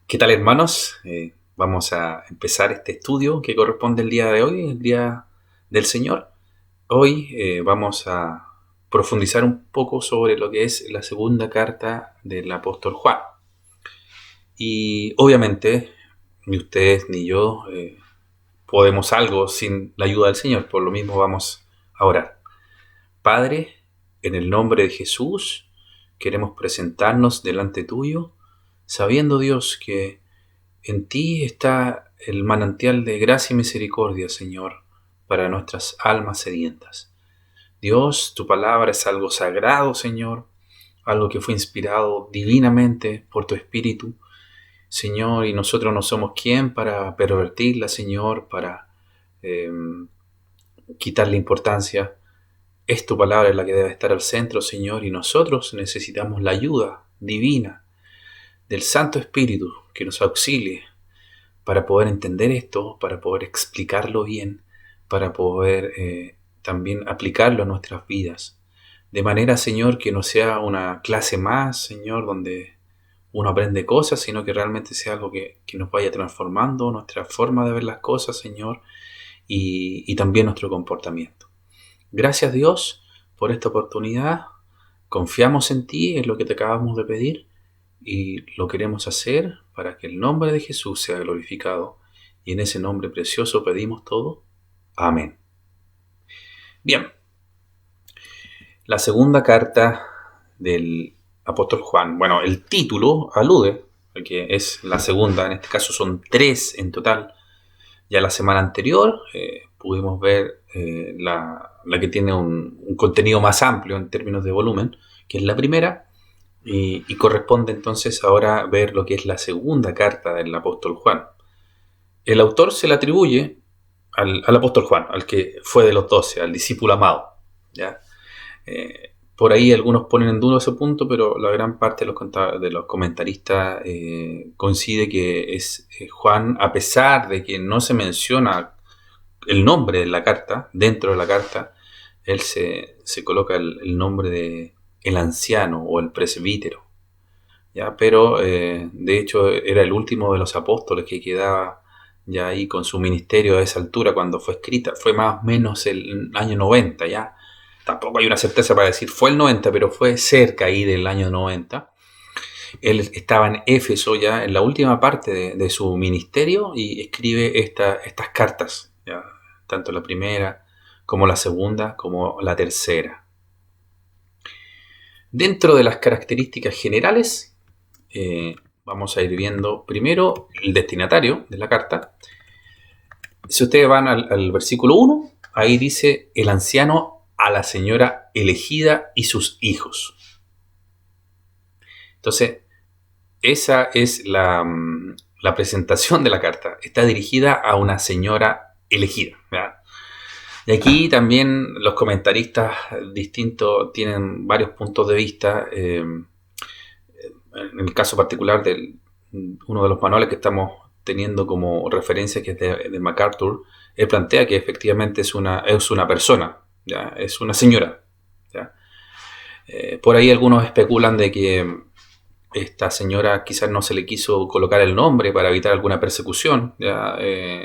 ¿Qué tal, hermanos? Vamos a empezar este estudio que corresponde el día de hoy, el día del Señor. Hoy vamos a profundizar un poco sobre lo que es la segunda carta del apóstol Juan. Y obviamente ni ustedes ni yo podemos algo sin la ayuda del Señor, por lo mismo vamos a orar. Padre, en el nombre de Jesús, queremos presentarnos delante tuyo, sabiendo, Dios, que en ti está el manantial de gracia y misericordia, Señor, para nuestras almas sedientas. Dios, tu palabra es algo sagrado, Señor, algo que fue inspirado divinamente por tu Espíritu, Señor, y nosotros no somos quien para pervertirla, Señor, para eh, quitarle importancia. Es tu palabra la que debe estar al centro, Señor, y nosotros necesitamos la ayuda divina del Santo Espíritu que nos auxilie para poder entender esto, para poder explicarlo bien, para poder también aplicarlo a nuestras vidas. De manera, Señor, que no sea una clase más, Señor, donde uno aprende cosas, sino que realmente sea algo que nos vaya transformando nuestra forma de ver las cosas, Señor, y también nuestro comportamiento. Gracias, Dios, por esta oportunidad. Confiamos en ti, en lo que te acabamos de pedir, y lo queremos hacer para que el nombre de Jesús sea glorificado. Y en ese nombre precioso pedimos todo. Amén. Bien, la segunda carta del apóstol Juan. Bueno, el título alude a que es la segunda, en este caso son tres en total. Ya la semana anterior pudimos ver la que tiene un contenido más amplio en términos de volumen, que es la primera. Y corresponde entonces ahora ver lo que es la segunda carta del apóstol Juan. El autor se le atribuye al apóstol Juan, al que fue de los 12, al discípulo amado. ¿Ya? Por ahí algunos ponen en duda ese punto, pero la gran parte de los comentaristas coincide que es Juan, a pesar de que no se menciona el nombre de la carta, dentro de la carta, él se coloca el nombre de el anciano o el presbítero. ¿Ya? Pero de hecho era el último de los apóstoles que quedaba ya ahí con su ministerio a esa altura cuando fue escrita. Fue más o menos el año 90, ya. Tampoco hay una certeza para decir fue el 90, pero fue cerca ahí del año 90. Él estaba en Éfeso ya en la última parte de su ministerio y escribe estas cartas, ¿ya? Tanto la primera como la segunda como la tercera. Dentro de las características generales, vamos a ir viendo primero el destinatario de la carta. Si ustedes van al versículo 1, ahí dice el anciano a la señora elegida y sus hijos. Entonces, esa es la presentación de la carta. Está dirigida a una señora elegida, ¿verdad? Y aquí también los comentaristas distintos tienen varios puntos de vista. En el caso particular de uno de los manuales que estamos teniendo como referencia, que es de MacArthur, él plantea que efectivamente es una persona, ¿ya? Es una señora. ¿Ya? Por ahí algunos especulan de que esta señora quizás no se le quiso colocar el nombre para evitar alguna persecución, ¿ya?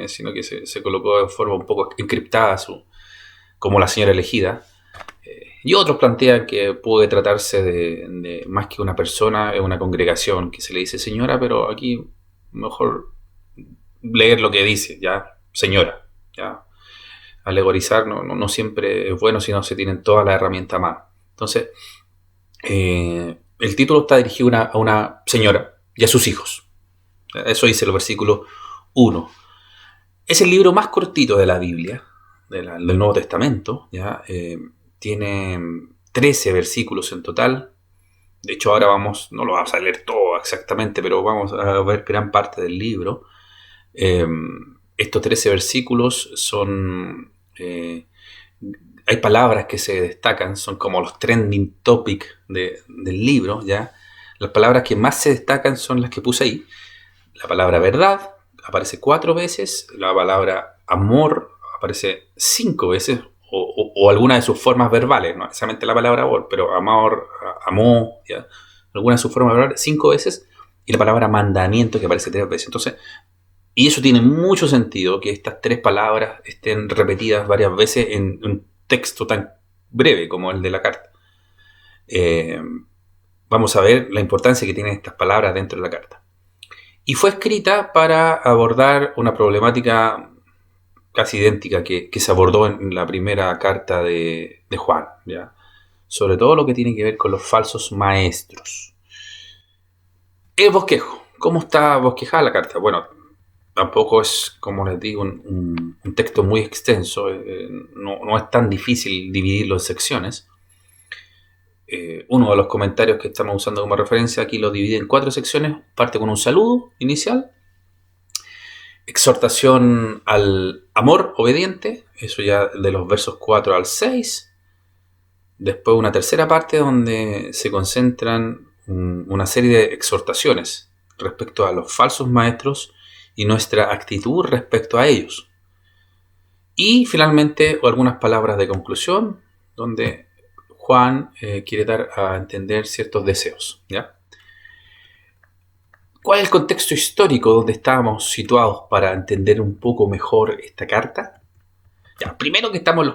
Sino que se colocó de forma un poco encriptada como la señora elegida. Y otros plantean que puede tratarse de más que una persona, es una congregación que se le dice señora, pero aquí mejor leer lo que dice, ya, señora. Ya. Alegorizar no siempre es bueno si no se tienen todas las herramientas a mano. Entonces, el título está dirigido a una señora y a sus hijos. Eso dice el versículo 1. Es el libro más cortito de la Biblia, del Nuevo Testamento, ¿ya? Tiene 13 versículos en total. De hecho, ahora no lo vamos a leer todo exactamente, pero vamos a ver gran parte del libro. Estos 13 versículos son... hay palabras que se destacan, son como los trending topics del libro, ¿ya? Las palabras que más se destacan son las que puse ahí. La palabra verdad aparece 4 veces, la palabra amor aparece 5 veces, o alguna de sus formas verbales, no necesariamente la palabra amor, pero amor, amó, ¿ya? Alguna de sus formas verbales 5 veces, y la palabra mandamiento que aparece 3 veces. Entonces, y eso tiene mucho sentido, que estas 3 palabras estén repetidas varias veces en un texto tan breve como el de la carta. Vamos a ver la importancia que tienen estas palabras dentro de la carta. Y fue escrita para abordar una problemática casi idéntica que se abordó en la primera carta de Juan, ¿ya? Sobre todo lo que tiene que ver con los falsos maestros. El bosquejo. ¿Cómo está bosquejada la carta? Bueno, tampoco es, como les digo, un texto muy extenso. No es tan difícil dividirlo en secciones. Uno de los comentarios que estamos usando como referencia aquí lo divide en 4 secciones. Parte con un saludo inicial, exhortación al amor obediente, eso ya de los versos 4 al 6. Después una tercera parte donde se concentran una serie de exhortaciones respecto a los falsos maestros y nuestra actitud respecto a ellos. Y finalmente algunas palabras de conclusión donde Juan quiere dar a entender ciertos deseos, ¿ya? ¿Cuál es el contexto histórico donde estábamos situados para entender un poco mejor esta carta? Ya, primero que estamos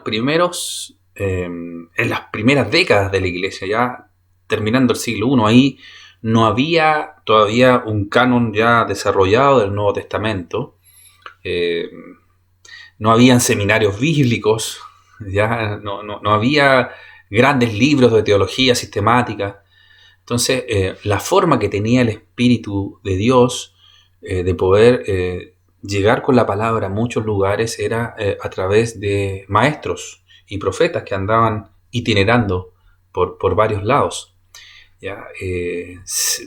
en las primeras décadas de la Iglesia, ya terminando el siglo I, ahí no había todavía un canon ya desarrollado del Nuevo Testamento, no habían seminarios bíblicos, ya no había grandes libros de teología sistemática. Entonces, la forma que tenía el Espíritu de Dios de poder llegar con la palabra a muchos lugares era a través de maestros y profetas que andaban itinerando por varios lados. ¿Ya?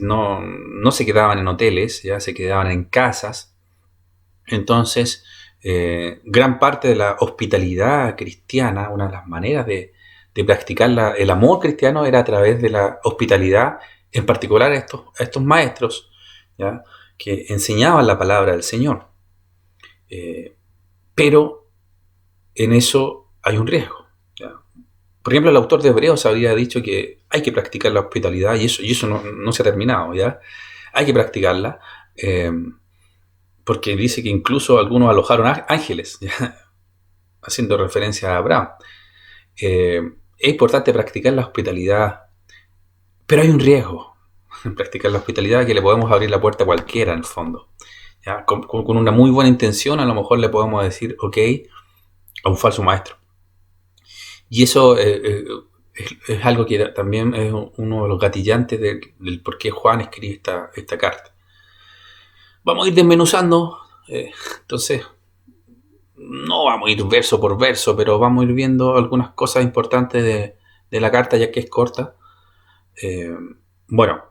No se quedaban en hoteles, ya se quedaban en casas. Entonces, gran parte de la hospitalidad cristiana, una de las maneras de practicar el amor cristiano era a través de la hospitalidad, en particular a estos maestros, ¿ya? Que enseñaban la palabra del Señor. Pero en eso hay un riesgo, ¿ya? Por ejemplo, el autor de Hebreos habría dicho que hay que practicar la hospitalidad y eso no se ha terminado, ¿ya? Hay que practicarla, porque dice que incluso algunos alojaron ángeles, ¿ya? Haciendo referencia a Abraham. Es importante practicar la hospitalidad, pero hay un riesgo en practicar la hospitalidad, que le podemos abrir la puerta a cualquiera en el fondo, ¿ya? Con una muy buena intención a lo mejor le podemos decir ok a un falso maestro. Y eso es algo que también es uno de los gatillantes del por qué Juan escribe esta carta. Vamos a ir desmenuzando, entonces no vamos a ir verso por verso, pero vamos a ir viendo algunas cosas importantes de la carta, ya que es corta. Bueno,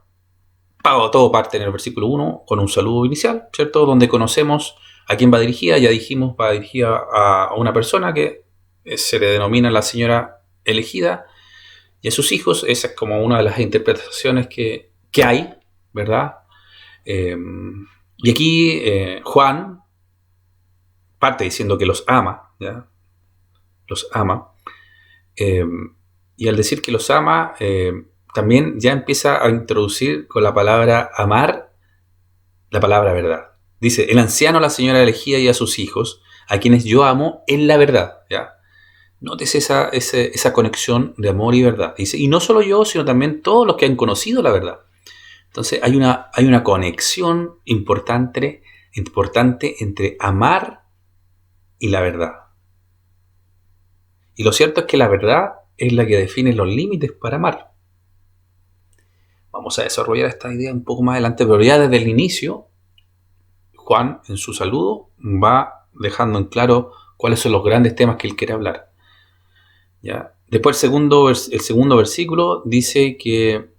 todo parte en el versículo 1 con un saludo inicial, ¿cierto? Donde conocemos a quién va dirigida. Ya dijimos, va dirigida a una persona que se le denomina la señora elegida y a sus hijos. Esa es como una de las interpretaciones que hay, ¿verdad? Y aquí Juan parte diciendo que los ama, ¿ya? Los ama. Y al decir que los ama, también ya empieza a introducir con la palabra amar la palabra verdad. Dice, el anciano a la señora elegida y a sus hijos, a quienes yo amo en la verdad, ¿ya? Nótese esa conexión de amor y verdad. Dice, y no solo yo, sino también todos los que han conocido la verdad. Entonces hay una conexión importante entre amar y la verdad. Y lo cierto es que la verdad es la que define los límites para amar. Vamos a desarrollar esta idea un poco más adelante, pero ya desde el inicio, Juan, en su saludo, va dejando en claro cuáles son los grandes temas que él quiere hablar, ¿ya? Después el segundo versículo dice que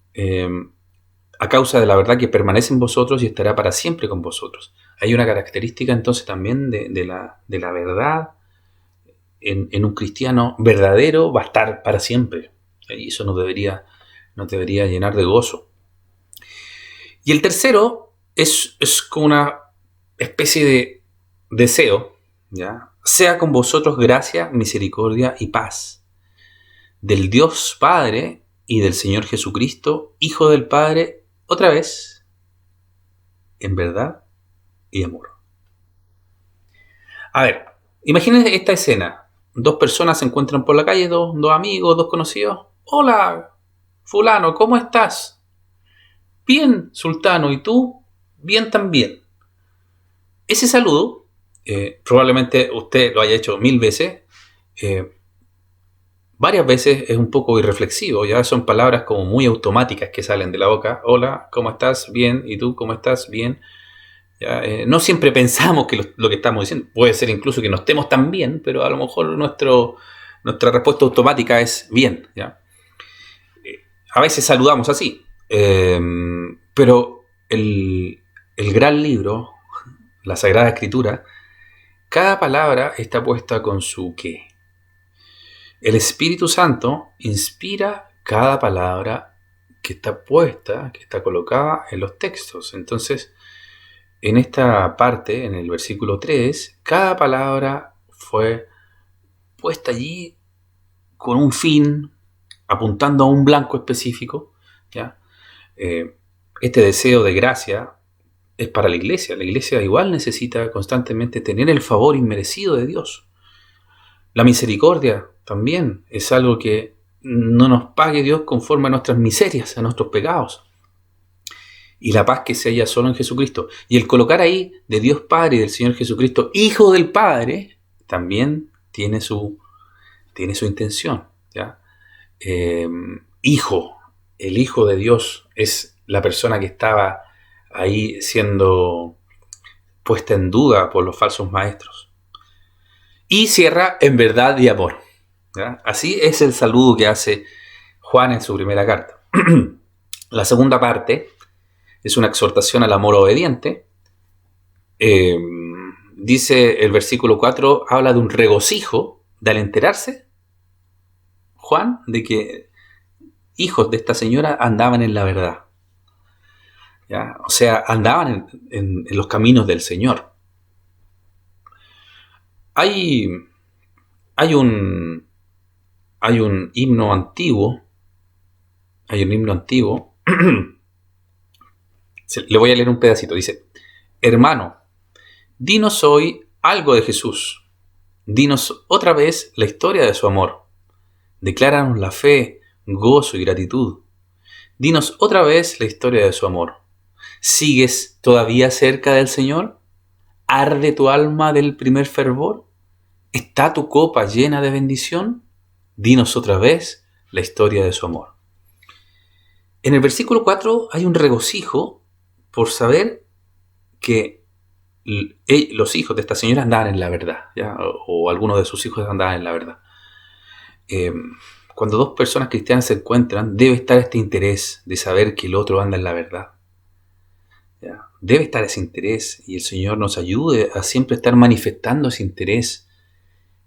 a causa de la verdad que permanece en vosotros y estará para siempre con vosotros. Hay una característica entonces también de la verdad en un cristiano verdadero, va a estar para siempre. Y eso nos debería llenar de gozo. Y el tercero es como una especie de deseo, ¿ya? Sea con vosotros gracia, misericordia y paz del Dios Padre y del Señor Jesucristo, Hijo del Padre, otra vez, en verdad y amor. A ver, imagínense esta escena. Dos personas se encuentran por la calle, dos amigos, dos conocidos. Hola, fulano, ¿cómo estás? Bien, sultano, ¿y tú? Bien también. Ese saludo, probablemente usted lo haya hecho 1000 veces, varias veces es un poco irreflexivo, ya son palabras como muy automáticas que salen de la boca. Hola, ¿cómo estás? Bien, ¿y tú cómo estás? Bien. ¿Ya? No siempre pensamos que lo que estamos diciendo, puede ser incluso que no estemos tan bien, pero a lo mejor nuestra respuesta automática es bien. ¿Ya? A veces saludamos así, pero el gran libro, la Sagrada Escritura, cada palabra está puesta con su qué. El Espíritu Santo inspira cada palabra que está puesta, que está colocada en los textos. Entonces, en esta parte, en el versículo 3, cada palabra fue puesta allí con un fin, apuntando a un blanco específico. ¿Ya? Este deseo de gracia es para la iglesia. La iglesia igual necesita constantemente tener el favor inmerecido de Dios. La misericordia también es algo que no nos pague Dios conforme a nuestras miserias, a nuestros pecados. Y la paz que se halla solo en Jesucristo. Y el colocar ahí de Dios Padre y del Señor Jesucristo, Hijo del Padre, también tiene su intención. ¿Ya? Hijo, el Hijo de Dios es la persona que estaba ahí siendo puesta en duda por los falsos maestros. Y cierra en verdad y amor. ¿Ya? Así es el saludo que hace Juan en su primera carta. La segunda parte es una exhortación al amor obediente. Dice el versículo 4, habla de un regocijo, de al enterarse, Juan, de que hijos de esta señora andaban en la verdad. ¿Ya? O sea, andaban en los caminos del Señor. Hay un himno antiguo. Le voy a leer un pedacito. Dice: hermano, dinos hoy algo de Jesús. Dinos otra vez la historia de su amor. Decláranos la fe, gozo y gratitud. Dinos otra vez la historia de su amor. ¿Sigues todavía cerca del Señor? ¿Arde tu alma del primer fervor? ¿Está tu copa llena de bendición? Dinos otra vez la historia de su amor. En el versículo 4 hay un regocijo por saber que los hijos de esta señora andaban en la verdad, ¿ya? O algunos de sus hijos andaban en la verdad. Cuando dos personas cristianas se encuentran, debe estar este interés de saber que el otro anda en la verdad. ¿Ya? Debe estar ese interés, y el Señor nos ayude a siempre estar manifestando ese interés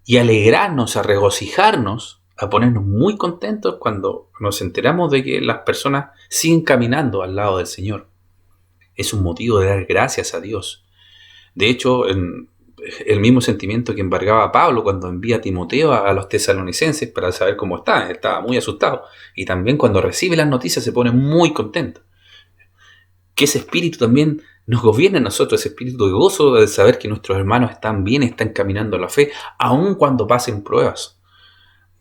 y alegrarnos, a regocijarnos, a ponernos muy contentos cuando nos enteramos de que las personas siguen caminando al lado del Señor. Es un motivo de dar gracias a Dios. De hecho, el mismo sentimiento que embargaba a Pablo cuando envía a Timoteo a los tesalonicenses para saber cómo está. Estaba muy asustado. Y también cuando recibe las noticias se pone muy contento. Que ese espíritu también nos gobierne a nosotros, ese espíritu de gozo de saber que nuestros hermanos están bien, están caminando a la fe, aun cuando pasen pruebas.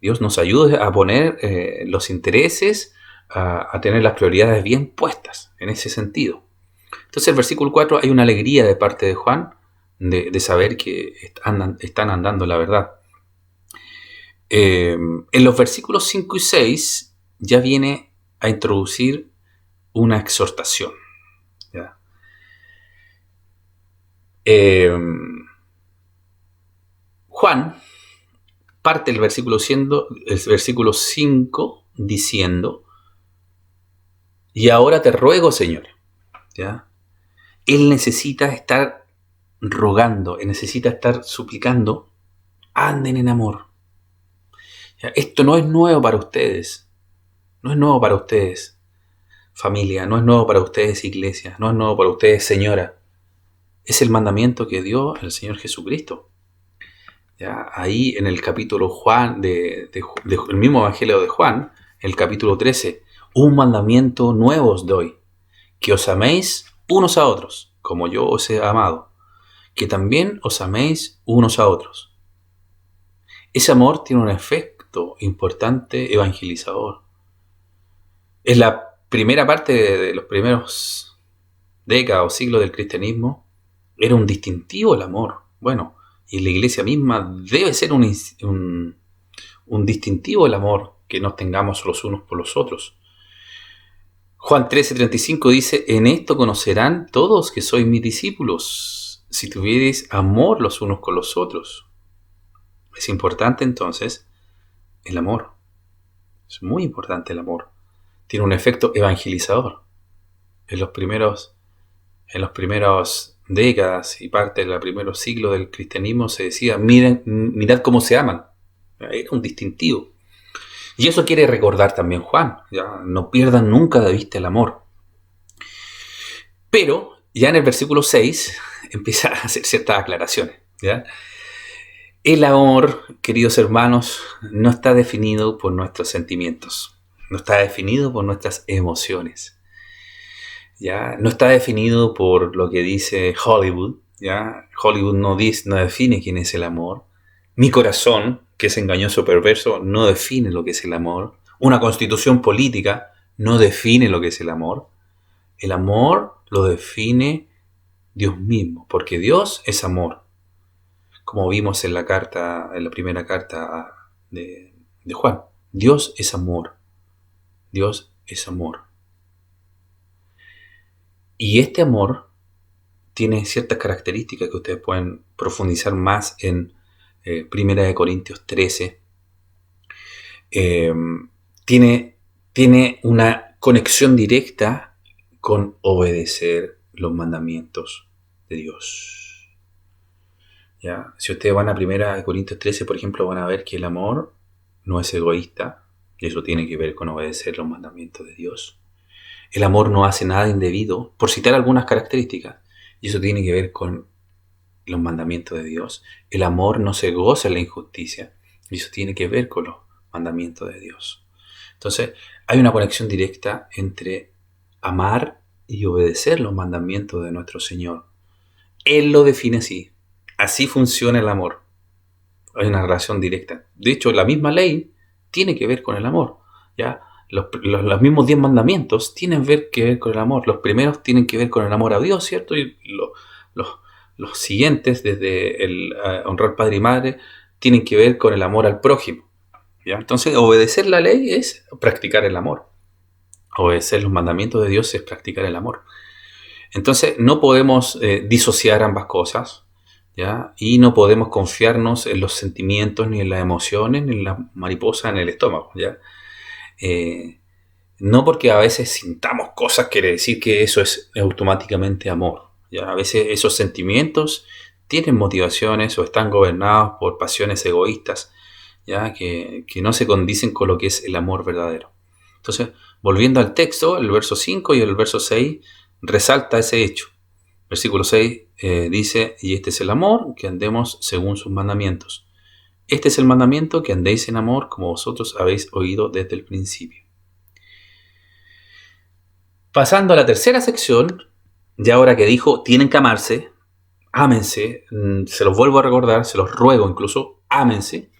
Dios nos ayude a poner los intereses, a tener las prioridades bien puestas en ese sentido. Entonces, en el versículo 4 hay una alegría de parte de Juan de saber que están andando en la verdad. En los versículos 5 y 6 ya viene a introducir una exhortación. ¿Ya? Juan parte el versículo 5 diciendo: y ahora te ruego, Señor. ¿Ya? Él necesita estar rogando, él necesita estar suplicando: anden en amor. ¿Ya? Esto no es nuevo para ustedes. No es nuevo para ustedes, familia. No es nuevo para ustedes, iglesia. No es nuevo para ustedes, señora. Es el mandamiento que dio el Señor Jesucristo. ¿Ya? Ahí en el capítulo Juan del mismo Evangelio de Juan, el capítulo 13, un mandamiento nuevo os doy, que os améis unos a otros, como yo os he amado, que también os améis unos a otros. Ese amor tiene un efecto importante evangelizador. Es la primera parte de los primeros décadas o siglos del cristianismo. Era un distintivo el amor. Bueno, y en la iglesia misma debe ser un distintivo el amor, que nos tengamos los unos por los otros. Juan 13:35 dice: en esto conocerán todos que sois mis discípulos, si tuviereis amor los unos con los otros. Es importante entonces el amor. Es muy importante el amor. Tiene un efecto evangelizador. En los primeros décadas y parte del primer siglo del cristianismo se decía: mirad cómo se aman. Era un distintivo. Y eso quiere recordar también Juan. ¿Ya? No pierdan nunca de vista el amor. Pero ya en el versículo 6 empieza a hacer ciertas aclaraciones. ¿Ya? El amor, queridos hermanos, no está definido por nuestros sentimientos. No está definido por nuestras emociones. ¿Ya? No está definido por lo que dice Hollywood. ¿Ya? Hollywood no define quién es el amor. Mi corazón, que es engañoso, perverso, no define lo que es el amor. Una constitución política no define lo que es el amor. El amor lo define Dios mismo, porque Dios es amor. Como vimos en la primera carta de Juan. Dios es amor. Dios es amor. Y este amor tiene ciertas características que ustedes pueden profundizar más en 1 Corintios 13. Tiene una conexión directa con obedecer los mandamientos de Dios. ¿Ya? Si ustedes van a 1 Corintios 13, por ejemplo, van a ver que el amor no es egoísta, y eso tiene que ver con obedecer los mandamientos de Dios. El amor no hace nada indebido, por citar algunas características, y eso tiene que ver con los mandamientos de Dios. El amor no se goza en la injusticia, y eso tiene que ver con los mandamientos de Dios. Entonces, hay una conexión directa entre amar y obedecer los mandamientos de nuestro Señor. Él lo define así. Así funciona el amor. Hay una relación directa. De hecho, la misma ley tiene que ver con el amor. ¿Ya? Los mismos 10 mandamientos tienen que ver con el amor. Los primeros tienen que ver con el amor a Dios, ¿cierto? Y los siguientes, desde el honrar padre y madre, tienen que ver con el amor al prójimo. ¿Ya? Entonces, obedecer la ley es practicar el amor. Obedecer los mandamientos de Dios es practicar el amor. Entonces, no podemos disociar ambas cosas, ¿ya? Y no podemos confiarnos en los sentimientos, ni en las emociones, ni en la mariposa en el estómago, ¿ya? No porque a veces sintamos cosas quiere decir que eso es automáticamente amor, ¿ya? A veces esos sentimientos tienen motivaciones o están gobernados por pasiones egoístas, ¿ya? Que no se condicen con lo que es el amor verdadero. Entonces, volviendo al texto, el verso 5 y el verso 6 resalta ese hecho. Versículo 6 dice: y este es el amor, que andemos según sus mandamientos. Este es el mandamiento, que andéis en amor como vosotros habéis oído desde el principio. Pasando a la tercera sección, ya ahora que dijo, tienen que amarse, ámense, se los vuelvo a recordar, se los ruego incluso, ámense,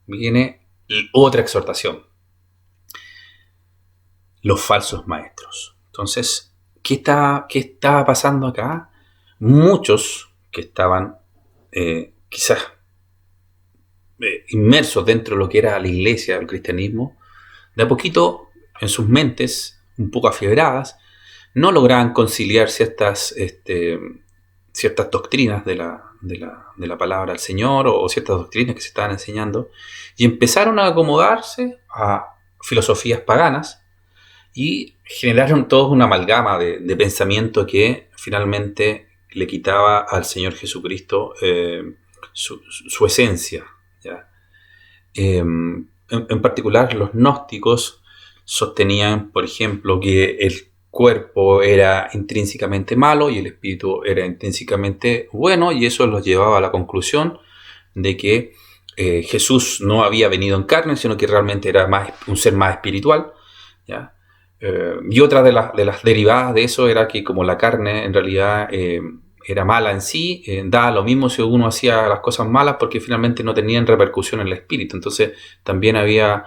viene otra exhortación. Los falsos maestros. Entonces, ¿qué estaba pasando acá? Muchos que estaban quizás inmersos dentro de lo que era la iglesia, el cristianismo, de a poquito en sus mentes, un poco afiebradas, no lograban conciliar ciertas doctrinas de la palabra del Señor, o ciertas doctrinas que se estaban enseñando, y empezaron a acomodarse a filosofías paganas y generaron toda una amalgama de pensamiento que finalmente le quitaba al Señor Jesucristo su esencia, ¿ya? En particular, los gnósticos sostenían, por ejemplo, que el cuerpo era intrínsecamente malo y el espíritu era intrínsecamente bueno, y eso los llevaba a la conclusión de que Jesús no había venido en carne, sino que realmente era un ser más espiritual, ¿ya? Y otra de las derivadas de eso era que como la carne en realidad era mala en sí, daba lo mismo si uno hacía las cosas malas porque finalmente no tenían repercusión en el espíritu. Entonces también había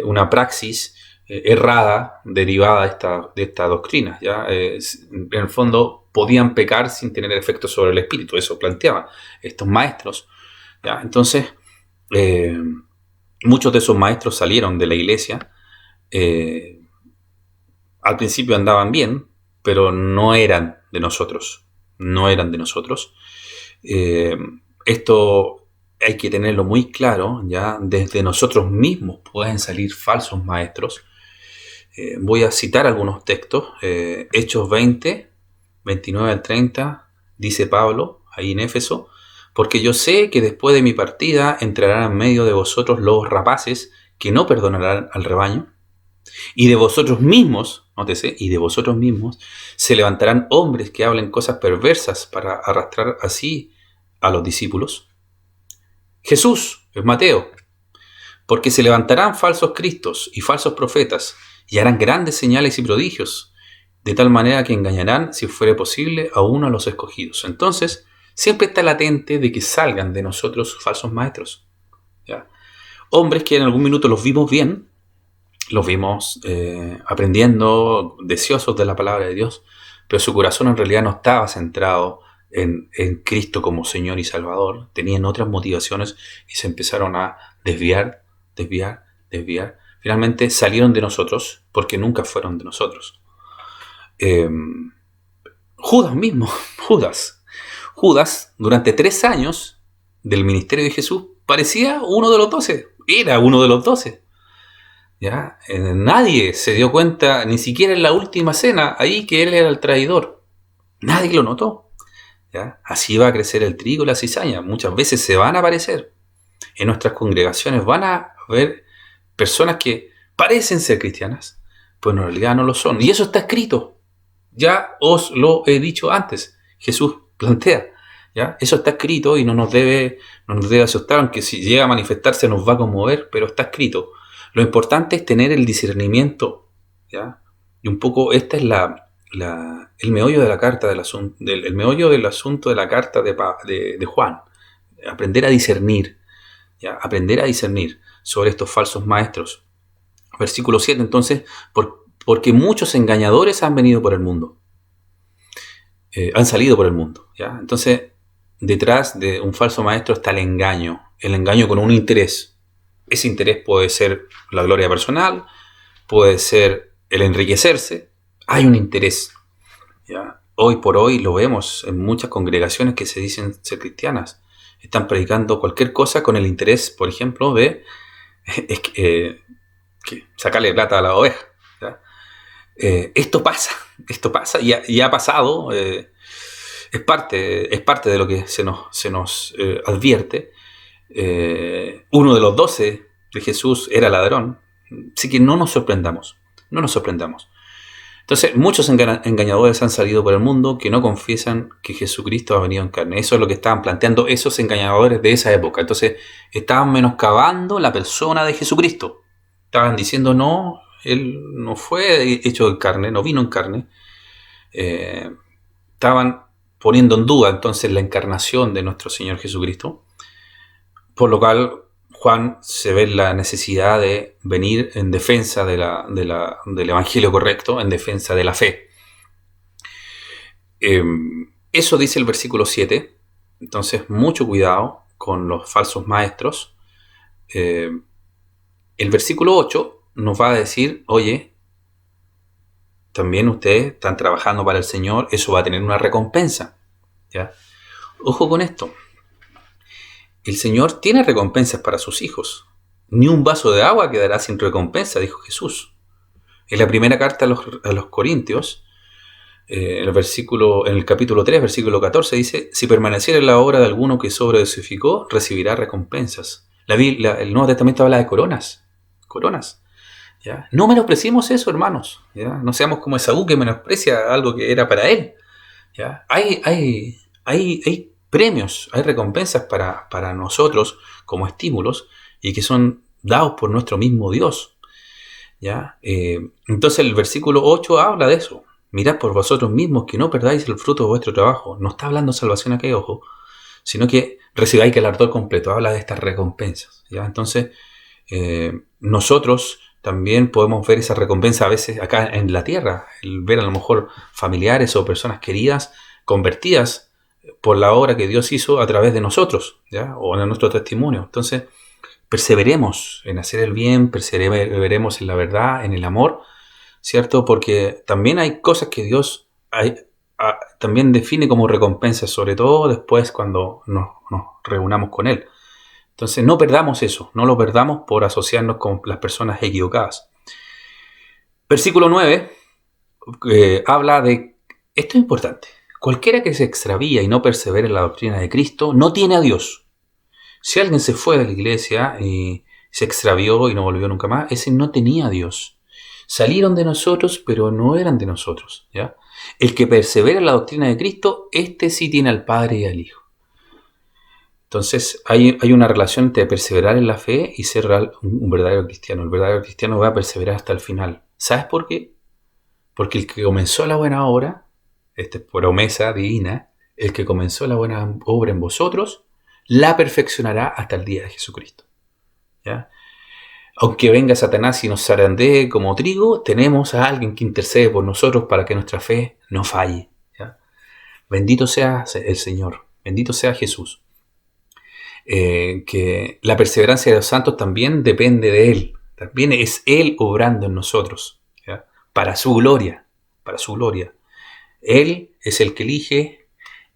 una praxis errada derivada de esta doctrina. ¿Ya? En el fondo podían pecar sin tener efecto sobre el espíritu, eso planteaban estos maestros. ¿Ya? Entonces muchos de esos maestros salieron de la iglesia. Al principio andaban bien, pero no eran de nosotros. No eran de nosotros. Eh, Esto hay que tenerlo muy claro, ya desde nosotros mismos pueden salir falsos maestros. Voy a citar algunos textos. Hechos 20, 29 al 30, dice Pablo, ahí en Éfeso, porque yo sé que después de mi partida entrarán en medio de vosotros lobos rapaces que no perdonarán al rebaño. Y de vosotros mismos, nótese, y de vosotros mismos se levantarán hombres que hablen cosas perversas para arrastrar así a los discípulos. Jesús, es Mateo, porque se levantarán falsos cristos y falsos profetas y harán grandes señales y prodigios, de tal manera que engañarán, si fuere posible, a uno de los escogidos. Entonces, siempre está latente de que salgan de nosotros falsos maestros. ¿Ya? Hombres que en algún minuto los vimos bien, los vimos aprendiendo, deseosos de la palabra de Dios, pero su corazón en realidad no estaba centrado en Cristo como Señor y Salvador. Tenían otras motivaciones y se empezaron a desviar, desviar, desviar. Finalmente salieron de nosotros porque nunca fueron de nosotros. Judas mismo, Judas, durante 3 años del ministerio de Jesús, parecía uno de los 12, era uno de los 12. ¿Ya? Nadie se dio cuenta, ni siquiera en la última cena, ahí que él era el traidor. Nadie lo notó. ¿Ya? Así va a crecer el trigo y la cizaña. Muchas veces se van a aparecer. En nuestras congregaciones van a haber personas que parecen ser cristianas, pero en realidad no lo son. Y eso está escrito. Ya os lo he dicho antes. Jesús plantea. ¿Ya? Eso está escrito y no nos debe asustar, aunque si llega a manifestarse nos va a conmover, pero está escrito. Lo importante es tener el discernimiento, ¿ya? Y un poco esta es el meollo de la carta el meollo del asunto de la carta de Juan. Aprender a discernir, ¿ya? Aprender a discernir sobre estos falsos maestros. Versículo 7, entonces, porque muchos engañadores han venido por el mundo, han salido por el mundo, ¿ya? Entonces, detrás de un falso maestro está el engaño con un interés. Ese interés puede ser la gloria personal, puede ser el enriquecerse. Hay un interés. ¿Ya? Hoy por hoy lo vemos en muchas congregaciones que se dicen ser cristianas. Están predicando cualquier cosa con el interés, por ejemplo, de sacarle plata a la oveja. ¿Ya? Esto pasa y ha pasado. Es parte de lo que se nos advierte. Uno de los 12 de Jesús era ladrón, así que no nos sorprendamos. Entonces, muchos engañadores han salido por el mundo que no confiesan que Jesucristo ha venido en carne. Eso es lo que estaban planteando esos engañadores de esa época. Entonces, estaban menoscabando la persona de Jesucristo. Estaban diciendo, no, Él no fue hecho de carne, no vino en carne. Estaban poniendo en duda entonces la encarnación de nuestro Señor Jesucristo. Por lo cual Juan se ve la necesidad de venir en defensa del evangelio correcto, en defensa de la fe. Eso dice el versículo 7. Entonces, mucho cuidado con los falsos maestros. El versículo 8 nos va a decir, oye, también ustedes están trabajando para el Señor, eso va a tener una recompensa. ¿Ya? Ojo con esto. El Señor tiene recompensas para sus hijos. Ni un vaso de agua quedará sin recompensa, dijo Jesús. En la primera carta a los Corintios, en el capítulo 3, versículo 14, dice, si permaneciera en la obra de alguno que sobreedificó, recibirá recompensas. El Nuevo Testamento habla de coronas. ¿Ya? No menospreciemos eso, hermanos. ¿Ya? No seamos como Esaú que menosprecia algo que era para él. ¿Ya? Hay premios, hay recompensas para nosotros como estímulos y que son dados por nuestro mismo Dios. ¿ya? Entonces el versículo 8 habla de eso. Mirad por vosotros mismos que no perdáis el fruto de vuestro trabajo. No está hablando de salvación aquí, ojo, sino que recibáis el ardor completo. Habla de estas recompensas, ¿ya? Entonces, nosotros también podemos ver esa recompensa a veces acá en la tierra, el ver a lo mejor familiares o personas queridas convertidas por la obra que Dios hizo a través de nosotros, ¿ya? O en nuestro testimonio. Entonces, perseveremos en hacer el bien, perseveremos en la verdad, en el amor, ¿cierto? Porque también hay cosas que Dios también define como recompensas, sobre todo después cuando nos reunamos con Él. Entonces no perdamos eso, no lo perdamos por asociarnos con las personas equivocadas. Versículo 9 habla de, esto es importante, cualquiera que se extravía y no persevere en la doctrina de Cristo no tiene a Dios. Si alguien se fue de la iglesia y se extravió y no volvió nunca más, ese no tenía a Dios. Salieron de nosotros, pero no eran de nosotros, ¿ya? El que persevera en la doctrina de Cristo, este sí tiene al Padre y al Hijo. Entonces hay una relación entre perseverar en la fe y ser un verdadero cristiano. El verdadero cristiano va a perseverar hasta el final. ¿Sabes por qué? Porque el que comenzó la buena obra, esta es promesa divina, el que comenzó la buena obra en vosotros, la perfeccionará hasta el día de Jesucristo, ¿ya? Aunque venga Satanás y nos zarandee como trigo, tenemos a alguien que intercede por nosotros para que nuestra fe no falle, ¿ya? Bendito sea el Señor, bendito sea Jesús. Que la perseverancia de los santos también depende de Él. También es Él obrando en nosotros, ¿ya? Para su gloria, para su gloria. Él es el que elige,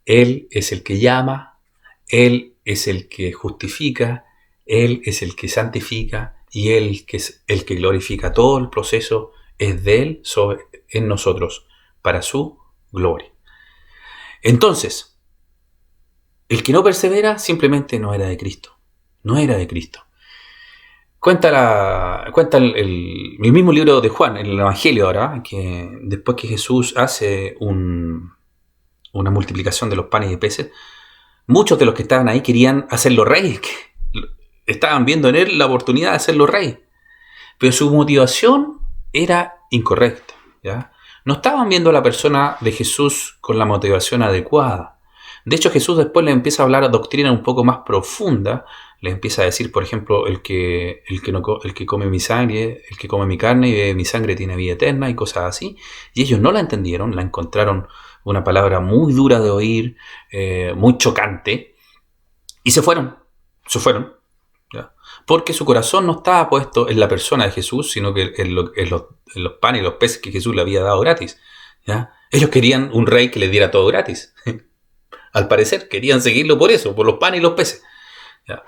Él es el que llama, Él es el que justifica, Él es el que santifica y Él que es el que glorifica. Todo el proceso es de Él en nosotros, para su gloria. Entonces, el que no persevera simplemente no era de Cristo. No era de Cristo. Cuenta el mismo libro de Juan, en el Evangelio ahora, que después que Jesús hace una multiplicación de los panes y de peces, muchos de los que estaban ahí querían hacerlo rey. Estaban viendo en él la oportunidad de hacerlo rey. Pero su motivación era incorrecta, ¿ya? No estaban viendo a la persona de Jesús con la motivación adecuada. De hecho, Jesús después le empieza a hablar a doctrina un poco más profunda. Le empieza a decir, por ejemplo, el que come mi sangre, el que come mi carne y bebe mi sangre tiene vida eterna y cosas así. Y ellos no la entendieron, la encontraron una palabra muy dura de oír, muy chocante, y se fueron, ¿ya? Porque su corazón no estaba puesto en la persona de Jesús, sino que en los panes y los peces que Jesús le había dado gratis, ¿ya? Ellos querían un rey que les diera todo gratis. Al parecer querían seguirlo por eso, por los panes y los peces, ¿ya?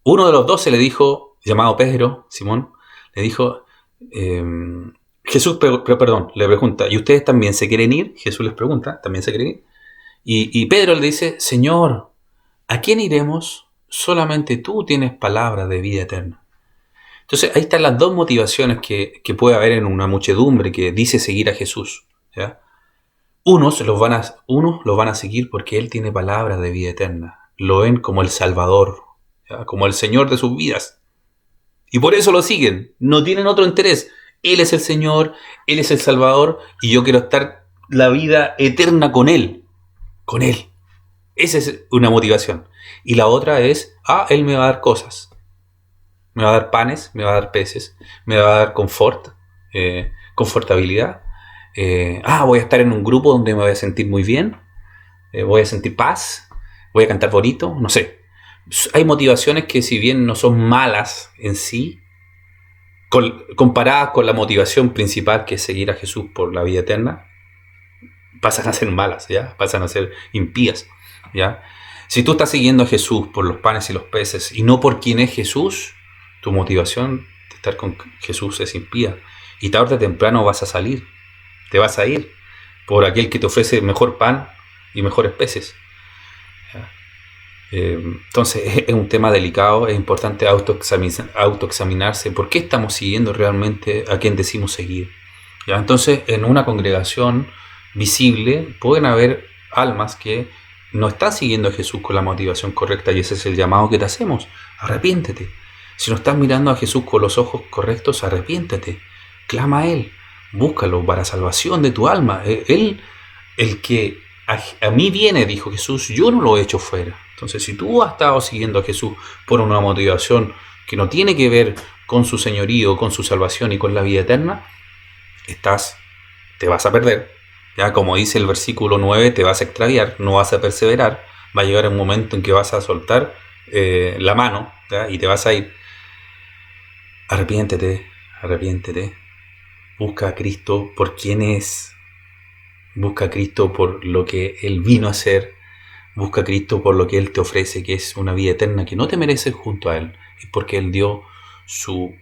Uno de los 12 le dijo, llamado Pedro, Simón, le dijo, Jesús, le pregunta, ¿y ustedes también se quieren ir? Jesús les pregunta, ¿también se quieren ir? Y Pedro le dice, Señor, ¿a quién iremos? Solamente tú tienes palabra de vida eterna. Entonces ahí están las dos motivaciones que puede haber en una muchedumbre que dice seguir a Jesús, ¿ya? Unos los van a seguir porque Él tiene palabra de vida eterna. Lo ven como el Salvador, ¿ya? Como el Señor de sus vidas. Y por eso lo siguen. No tienen otro interés. Él es el Señor, Él es el Salvador y yo quiero estar la vida eterna con Él. Con Él. Esa es una motivación. Y la otra es, Él me va a dar cosas. Me va a dar panes, me va a dar peces, me va a dar confort, confortabilidad. Voy a estar en un grupo donde me voy a sentir muy bien, voy a sentir paz, voy a cantar bonito, no sé. Hay motivaciones que si bien no son malas en sí, comparadas con la motivación principal que es seguir a Jesús por la vida eterna, pasan a ser malas, ¿ya? Pasan a ser impías, ¿ya? Si tú estás siguiendo a Jesús por los panes y los peces y no por quién es Jesús, tu motivación de estar con Jesús es impía. Y tarde o temprano vas a salir. Te vas a ir por aquel que te ofrece mejor pan y mejores peces. Entonces es un tema delicado, es importante autoexaminarse. ¿Por qué estamos siguiendo realmente a quien decimos seguir? ¿Ya? Entonces en una congregación visible pueden haber almas que no están siguiendo a Jesús con la motivación correcta y ese es el llamado que te hacemos. Arrepiéntete. Si no estás mirando a Jesús con los ojos correctos, arrepiéntete, clama a Él, búscalo para salvación de tu alma. Él, el que a mí viene, dijo Jesús, yo no lo echo fuera. Entonces, si tú has estado siguiendo a Jesús por una motivación que no tiene que ver con su señorío, con su salvación y con la vida eterna, te vas a perder. Ya, como dice el versículo 9, te vas a extraviar, no vas a perseverar. Va a llegar un momento en que vas a soltar la mano, ¿ya? Y te vas a ir. Arrepiéntete. Busca a Cristo por quien es. Busca a Cristo por lo que Él vino a hacer. Busca a Cristo por lo que Él te ofrece, que es una vida eterna que no te mereces junto a Él. Es porque Él dio su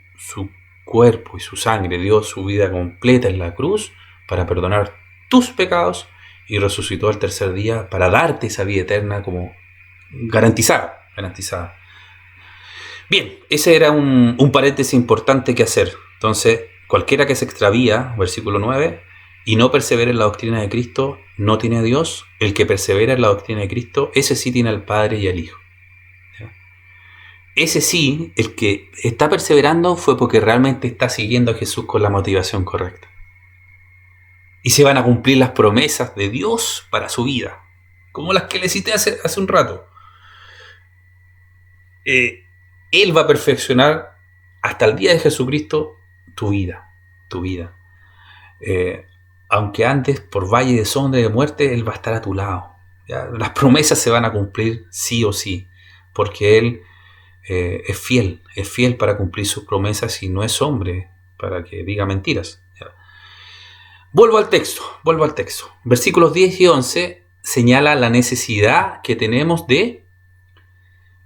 cuerpo y su sangre, dio su vida completa en la cruz para perdonar tus pecados y resucitó al tercer día para darte esa vida eterna como garantizada. Bien, ese era un paréntesis importante que hacer. Entonces, cualquiera que se extravía, versículo 9, y no persevera en la doctrina de Cristo, no tiene a Dios. El que persevera en la doctrina de Cristo, ese sí tiene al Padre y al Hijo. ¿Ya? Ese sí, el que está perseverando fue porque realmente está siguiendo a Jesús con la motivación correcta. Y se van a cumplir las promesas de Dios para su vida, como las que le cité hace un rato. Él va a perfeccionar hasta el día de Jesucristo tu vida. Aunque andes por valle de sombra y de muerte, Él va a estar a tu lado. ¿Ya? Las promesas se van a cumplir sí o sí, porque Él es fiel para cumplir sus promesas y no es hombre para que diga mentiras. ¿Ya? Vuelvo al texto. Versículos 10 y 11 señala la necesidad que tenemos de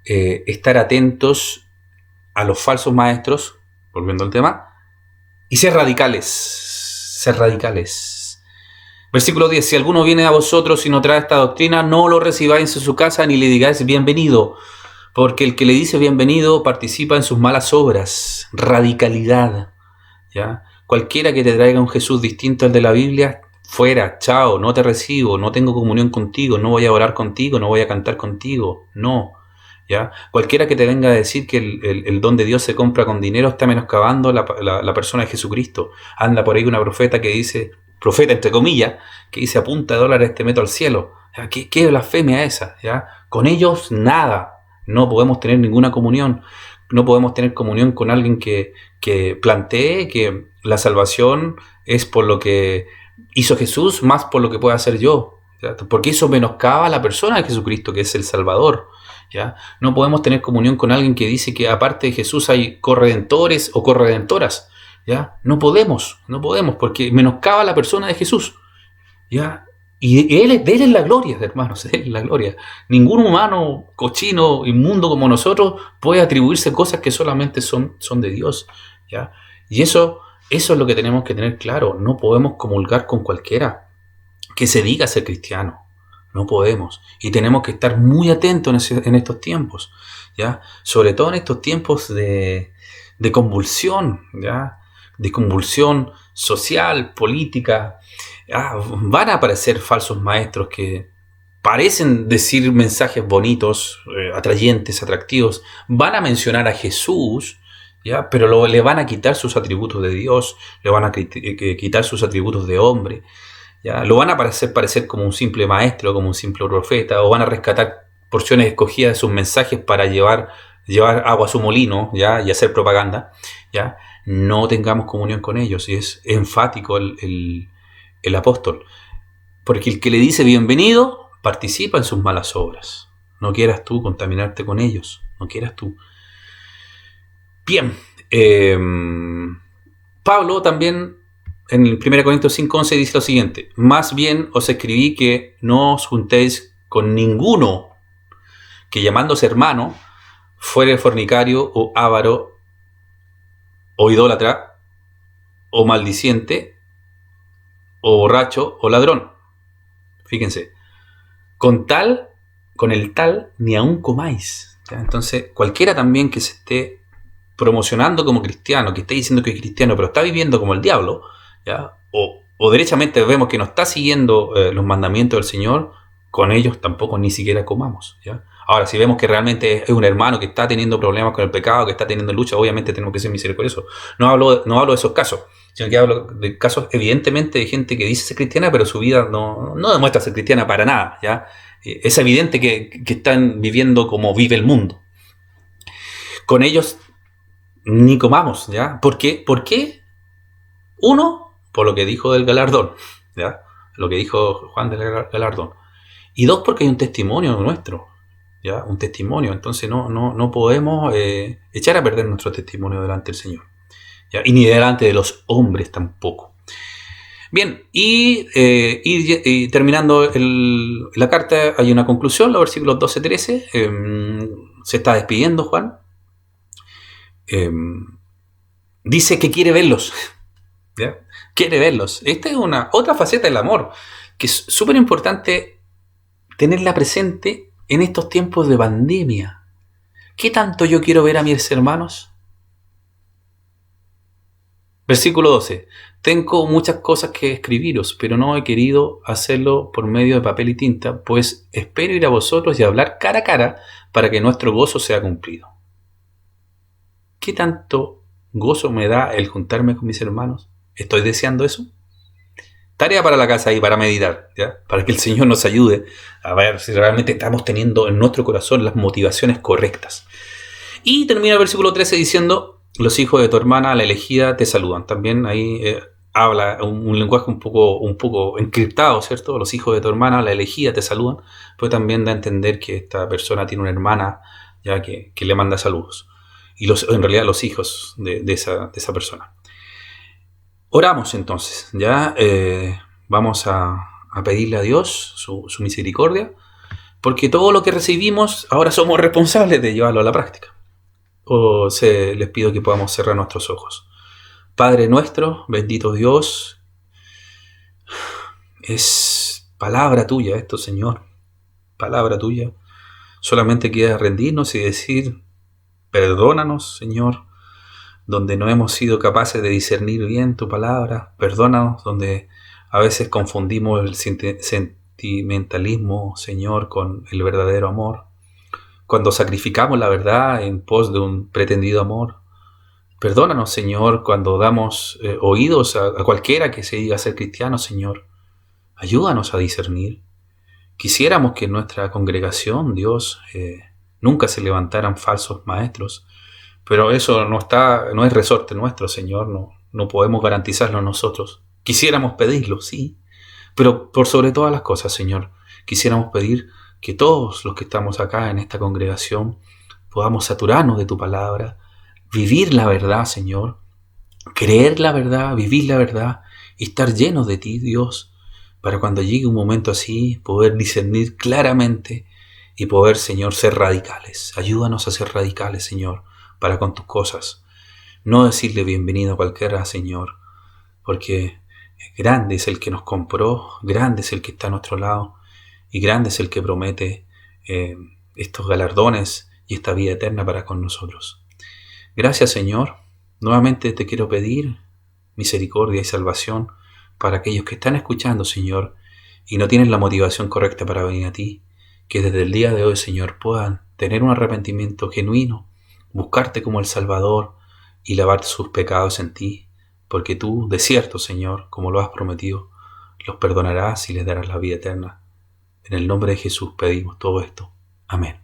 estar atentos a los falsos maestros, volviendo al tema, y ser radicales. Versículo 10. Si alguno viene a vosotros y no trae esta doctrina, no lo recibáis en su casa ni le digáis bienvenido, porque el que le dice bienvenido participa en sus malas obras. Radicalidad. ¿Ya? Cualquiera que te traiga un Jesús distinto al de la Biblia, fuera, chao, no te recibo, no tengo comunión contigo, no voy a orar contigo, no voy a cantar contigo, no. ¿Ya? Cualquiera que te venga a decir que el don de Dios se compra con dinero está menoscabando la persona de Jesucristo. Anda por ahí una profeta que dice, profeta entre comillas, que dice a punta de dólares te meto al cielo. ¿Qué blasfemia esa? ¿Ya? Con ellos nada. No podemos tener ninguna comunión. No podemos tener comunión con alguien que plantee que la salvación es por lo que hizo Jesús más por lo que pueda hacer yo. ¿Ya? Porque eso menoscaba a la persona de Jesucristo, que es el Salvador. ¿Ya? No podemos tener comunión con alguien que dice que aparte de Jesús hay corredentores o corredentoras. ¿Ya? No podemos, porque menoscaba a la persona de Jesús. ¿Ya? Y de él es la gloria, hermanos, de él es la gloria. Ningún humano cochino, inmundo como nosotros puede atribuirse cosas que solamente son de Dios. ¿Ya? Y eso es lo que tenemos que tener claro. No podemos comulgar con cualquiera que se diga ser cristiano. No podemos. Y tenemos que estar muy atentos en estos tiempos. ¿Ya? Sobre todo en estos tiempos de convulsión. ¿Ya? De convulsión social, política. Van a aparecer falsos maestros que parecen decir mensajes bonitos, atrayentes, atractivos. Van a mencionar a Jesús, ¿ya? Pero le van a quitar sus atributos de Dios, le van a quitar sus atributos de hombre. ¿Ya? Lo van a parecer como un simple maestro, como un simple profeta, o van a rescatar porciones escogidas de sus mensajes para llevar agua a su molino, ¿ya? Y hacer propaganda. ¿Ya? No tengamos comunión con ellos. Y es enfático el apóstol. Porque el que le dice bienvenido participa en sus malas obras. No quieras tú contaminarte con ellos. No quieras tú. Bien. Pablo también en el 1 Corintios 5:11 dice lo siguiente: más bien os escribí que no os juntéis con ninguno que llamándose hermano fuere fornicario o avaro o idólatra o maldiciente o borracho o ladrón. Fíjense, con el tal ni aun comáis. ¿Ya? Entonces, cualquiera también que se esté promocionando como cristiano, que esté diciendo que es cristiano, pero está viviendo como el diablo, ¿ya? O derechamente vemos que no está siguiendo los mandamientos del Señor, con ellos tampoco ni siquiera comamos, ¿ya? Ahora, si vemos que realmente es un hermano que está teniendo problemas con el pecado, que está teniendo lucha, obviamente tenemos que ser misericordiosos. No hablo de esos casos, sino que hablo de casos evidentemente de gente que dice ser cristiana, pero su vida no demuestra ser cristiana para nada, ¿ya? Es evidente que están viviendo como vive el mundo. Con ellos ni comamos, ¿ya? ¿Por qué? ¿Por qué? Uno, por lo que dijo del galardón, ¿ya? Lo que dijo Juan del galardón. Y dos, porque hay un testimonio nuestro, ¿ya? Un testimonio. Entonces no podemos echar a perder nuestro testimonio delante del Señor, ¿ya? Y ni delante de los hombres tampoco. Bien, y terminando la carta, hay una conclusión, los versículos 12-13. Se está despidiendo Juan. Dice que quiere verlos, ¿ya? Quiere verlos. Esta es otra faceta del amor, que es súper importante tenerla presente en estos tiempos de pandemia. ¿Qué tanto yo quiero ver a mis hermanos? Versículo 12. Tengo muchas cosas que escribiros, pero no he querido hacerlo por medio de papel y tinta, pues espero ir a vosotros y hablar cara a cara para que nuestro gozo sea cumplido. ¿Qué tanto gozo me da el juntarme con mis hermanos? ¿Estoy deseando eso? Tarea para la casa y para meditar, ¿ya? Para que el Señor nos ayude a ver si realmente estamos teniendo en nuestro corazón las motivaciones correctas. Y termina el versículo 13 diciendo: los hijos de tu hermana, la elegida, te saludan. También ahí habla un lenguaje un poco encriptado, ¿cierto? Los hijos de tu hermana, la elegida, te saludan. Pero también da a entender que esta persona tiene una hermana ya que le manda saludos. Y en realidad los hijos de esa persona. Oramos entonces, ya vamos a pedirle a Dios su misericordia, porque todo lo que recibimos ahora somos responsables de llevarlo a la práctica. Les pido que podamos cerrar nuestros ojos. Padre nuestro, bendito Dios, es palabra tuya esto, Señor, palabra tuya. Solamente queda rendirnos y decir: perdónanos, Señor, donde no hemos sido capaces de discernir bien tu palabra. Perdónanos donde a veces confundimos el sentimentalismo, Señor, con el verdadero amor. Cuando sacrificamos la verdad en pos de un pretendido amor. Perdónanos, Señor, cuando damos oídos a cualquiera que se diga ser cristiano, Señor. Ayúdanos a discernir. Quisiéramos que en nuestra congregación, Dios, nunca se levantaran falsos maestros, pero eso no es resorte nuestro, Señor, no podemos garantizarlo nosotros. Quisiéramos pedirlo, sí, pero por sobre todas las cosas, Señor, quisiéramos pedir que todos los que estamos acá en esta congregación podamos saturarnos de tu palabra, vivir la verdad, Señor, creer la verdad, vivir la verdad y estar llenos de ti, Dios, para cuando llegue un momento así poder discernir claramente y poder, Señor, ser radicales. Ayúdanos a ser radicales, Señor, para con tus cosas. No decirle bienvenido a cualquiera, Señor, porque grande es el que nos compró, grande es el que está a nuestro lado y grande es el que promete estos galardones y esta vida eterna para con nosotros. Gracias, Señor. Nuevamente te quiero pedir misericordia y salvación para aquellos que están escuchando, Señor, y no tienen la motivación correcta para venir a ti, que desde el día de hoy, Señor, puedan tener un arrepentimiento genuino, buscarte como el Salvador y lavar sus pecados en ti, porque tú, de cierto, Señor, como lo has prometido, los perdonarás y les darás la vida eterna. En el nombre de Jesús pedimos todo esto. Amén.